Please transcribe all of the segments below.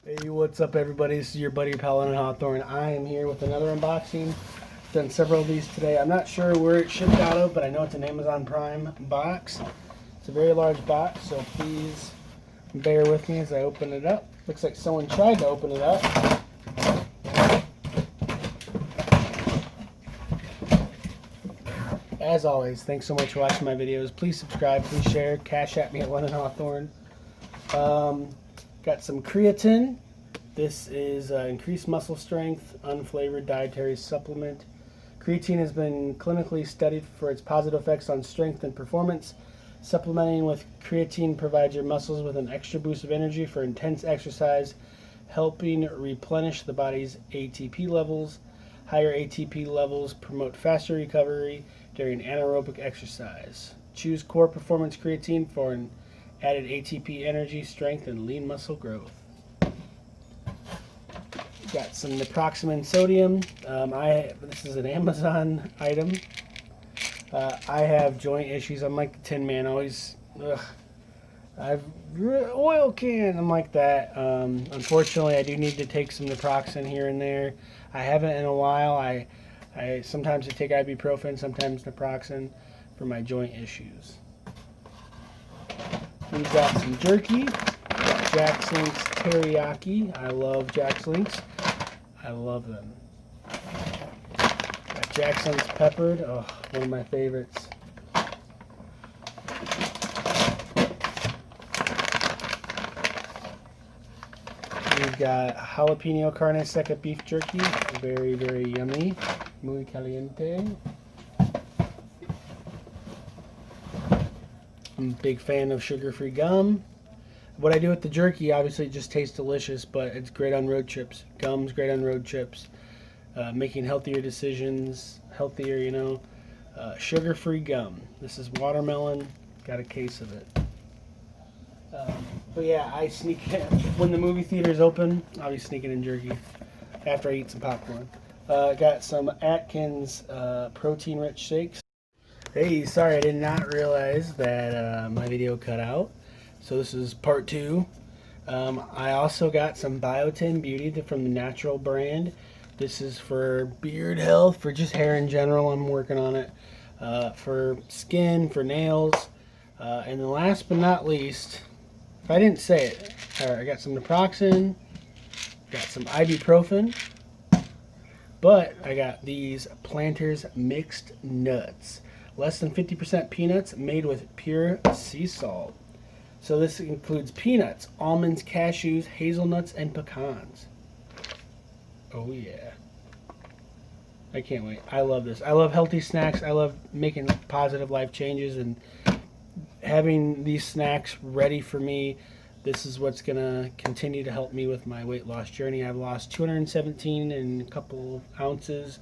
Hey, what's up everybody? This is your buddy pal Lennon Hawthorne. I am here with another unboxing. Done several of these today. I'm not sure where it shipped out of, but I know it's an Amazon Prime box. It's a very large box, so please bear with me as I open it up. Looks like someone tried to open it up. As always, thanks so much for watching my videos. Please subscribe, please share, cash at me at Lennon Hawthorne. Got some creatine. This is increased muscle strength, unflavored dietary supplement. Creatine has been clinically studied for its positive effects on strength and performance. Supplementing with creatine provides your muscles with an extra boost of energy for intense exercise, helping replenish the body's ATP levels. Higher ATP levels promote faster recovery during anaerobic exercise. Choose Core Performance Creatine for an added ATP energy, strength, and lean muscle growth. Got some naproxen sodium. This is an Amazon item. I have joint issues. I'm like the Tin Man, always. I've oil can. I'm like that. Unfortunately, I do need to take some naproxen here and there. I haven't in a while. I sometimes I take ibuprofen, sometimes naproxen for my joint issues. We've got some jerky, Jack's Links Teriyaki. I love Jack's Links. I love them. Got Jack's Links Peppered. Oh, one of my favorites. We've got jalapeno carne seca beef jerky. Very, very yummy. Muy caliente. I'm a big fan of sugar-free gum. What I do with the jerky, obviously, it just tastes delicious, but it's great on road trips. Gum's great on road trips. Making healthier decisions, healthier, you know. Sugar-free gum. This is watermelon. Got a case of it. But yeah, I sneak in. When the movie theater's open, I'll be sneaking in jerky after I eat some popcorn. Got some Atkins protein-rich shakes. Hey, sorry, I did not realize that my video cut out. So this is part 2. I also got some Biotin Beauty from the Natural brand. This is for beard health, for just hair in general. I'm working on it. For skin, for nails. And then last but not least, if I didn't say it, I got some naproxen, got some ibuprofen, but I got these Planters Mixed Nuts. Less than 50% peanuts, made with pure sea salt. So this includes peanuts, almonds, cashews, hazelnuts, and pecans. Oh yeah. I can't wait. I love this. I love healthy snacks. I love making positive life changes and having these snacks ready for me. This is what's going to continue to help me with my weight loss journey. I've lost 217 and a couple ounces.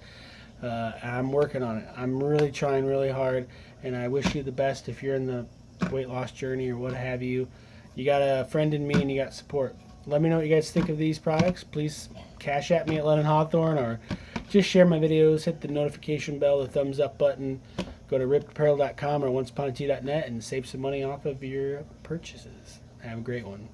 I'm working on it. I'm really trying really hard, and I wish you the best if you're in the weight loss journey or what have you. You got a friend in me and you got support. Let me know what you guys think of these products. Please cash at me at Lennon Hawthorne, or just share my videos, hit the notification bell, the thumbs up button, go to ripapparel.com or onceuponatea.net and save some money off of your purchases. Have a great one.